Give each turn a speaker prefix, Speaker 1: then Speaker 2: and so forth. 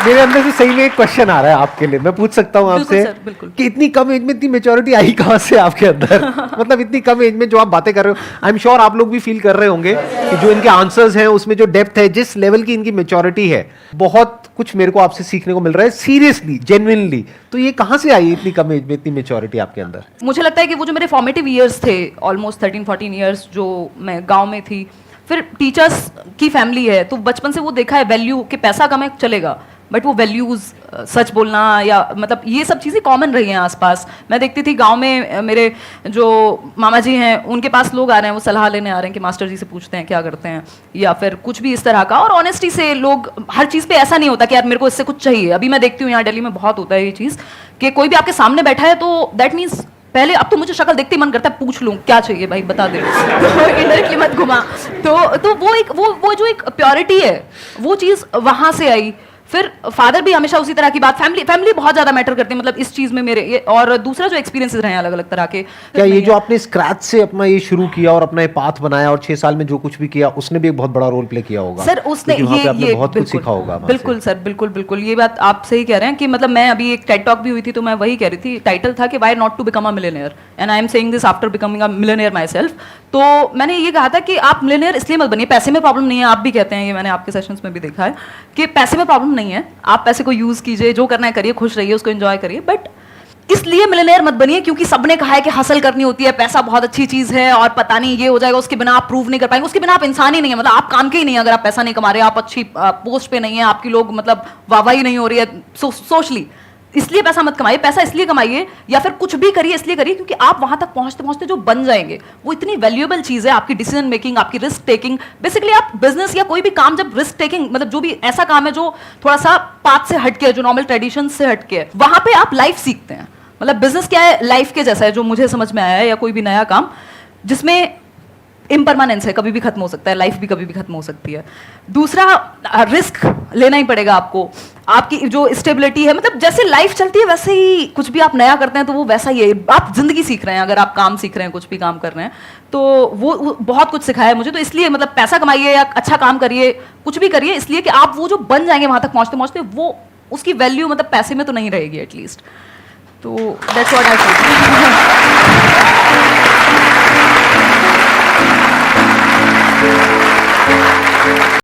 Speaker 1: मेरे अंदर से सही में एक क्वेश्चन आ रहा है आपके लिए, मैं पूछ सकता हूँ आपसे?
Speaker 2: सर, बिल्कुल।
Speaker 1: कि इतनी कम एज में इतनी मेच्योरिटी आई कहाँ से आपके अंदर? मतलब इतनी कम एज में जो आप बातें कर रहे हो, आई एम श्योर आप लोग भी फील कर रहे होंगे कि जो इनके आंसर्स हैं उसमें जो डेप्थ है, जिस लेवल की इनकी मेच्योरिटी है, बहुत कुछ मेरे को आपसे सीखने को मिल रहा है, सीरियसली, जेन्युइनली। तो ये कहाँ से आई इतनी कम एज में इतनी मेच्योरिटी आपके अंदर?
Speaker 2: मुझे लगता है कि वो जो मेरे फॉर्मेटिव ईयर्स थे, ऑलमोस्ट 13-14 ईयर्स जो मैं गांव में थी, फिर टीचर्स की फैमिली है, तो बचपन से वो देखा है वैल्यू कि पैसा कम है चलेगा, बट वो वैल्यूज़, सच बोलना, या मतलब ये सब चीज़ें कॉमन रही हैं आसपास। मैं देखती थी गांव में मेरे जो मामा जी हैं, उनके पास लोग आ रहे हैं, वो सलाह लेने आ रहे हैं कि मास्टर जी से पूछते हैं क्या करते हैं, या फिर कुछ भी इस तरह का। और ऑनेस्टी से लोग, हर चीज़ पे ऐसा नहीं होता कि यार मेरे को इससे कुछ चाहिए। अभी मैं देखती हूँ यहाँ दिल्ली में बहुत होता है ये चीज़ कि कोई भी आपके सामने बैठा है तो दैट मीन्स पहले, अब तो मुझे शक्ल देखते ही मन करता है पूछ लूं क्या चाहिए भाई, बता दे। तो इनडायरेक्टली मत घुमा। तो वो जो एक प्योरिटी है, वो चीज़ वहाँ से आई। फिर फादर भी हमेशा उसी तरह की बात, फैमिली बहुत ज्यादा मैटर करती है, मतलब इस चीज में मेरे ये। और दूसरा जो एक्सपीरियंसेस रहे हैं अलग अलग तरह के,
Speaker 1: क्या ये जो आपने स्क्रैच से अपना ये शुरू किया और अपना ये पाथ बनाया और 6 साल में जो कुछ भी किया, उसने भी एक बहुत बड़ा रोल प्ले किया होगा
Speaker 2: सर? उसने
Speaker 1: ये बहुत कुछ सीखा होगा।
Speaker 2: बिल्कुल सर, बिल्कुल ये बात आप सही कह रहे हैं कि मतलब मैं अभी एक टेड टॉक भी हुई थी, तो मैं वही कह रही थी, टाइटल था कि why not to become a millionaire, and I am saying this after becoming a millionaire myself. तो मैंने ये कहा था कि आप मिलियनेयर इसलिए मत बनिए, पैसे में प्रॉब्लम नहीं है, आप भी कहते हैं, ये मैंने आपके सेशंस में भी देखा है कि पैसे में प्रॉब्लम नहीं है, आप पैसे को यूज कीजिए, जो करना है करिए, खुश रहिए, उसको एंजॉय करिए, बट इसलिए मिलियनेयर मत बनिए क्योंकि सबने कहा है कि हसल करनी होती है, पैसा बहुत अच्छी चीज है और पता नहीं ये हो जाएगा, उसके बिना आप प्रूव नहीं कर पाएंगे, उसके बिना आप इंसान ही नहीं है, मतलब आप काम के ही नहीं है अगर आप पैसा नहीं कमा रहे, आप अच्छी पोस्ट पे नहीं है, आपकी लोग मतलब वाहवाही नहीं हो रही है सोशली, इसलिए पैसा मत कमाइए। पैसा इसलिए कमाइए या फिर कुछ भी करिए इसलिए करिए क्योंकि आप वहां तक पहुंचते पहुंचते जो बन जाएंगे वो इतनी वैल्यूएबल चीज है, आपकी डिसीजन मेकिंग, आपकी रिस्क टेकिंग। बेसिकली आप बिजनेस या कोई भी काम जब रिस्क टेकिंग, मतलब जो भी ऐसा काम है जो थोड़ा सा पाथ से हटके है, जो नॉर्मल ट्रेडिशन से हटके है, वहां पे आप लाइफ सीखते हैं। मतलब बिजनेस क्या है, लाइफ के जैसा है, जो मुझे समझ में आया है, या कोई भी नया काम जिसमें इम्परमानेंस है, कभी भी खत्म हो सकता है, लाइफ भी कभी भी खत्म हो सकती है। दूसरा, रिस्क लेना ही पड़ेगा आपको, आपकी जो स्टेबिलिटी है, मतलब जैसे लाइफ चलती है वैसे ही कुछ भी आप नया करते हैं तो वो वैसा ही है, आप जिंदगी सीख रहे हैं, अगर आप काम सीख रहे हैं, कुछ भी काम कर रहे हैं, तो वो बहुत कुछ सिखाया है मुझे। तो इसलिए मतलब पैसा कमाइए या अच्छा काम करिए, कुछ भी करिए, इसलिए कि आप वो जो बन जाएंगे वहां तक पहुंचते पहुंचते, वो उसकी वैल्यू मतलब पैसे में तो नहीं रहेगी एटलीस्ट। तो दैट्स व्हाट आई फील।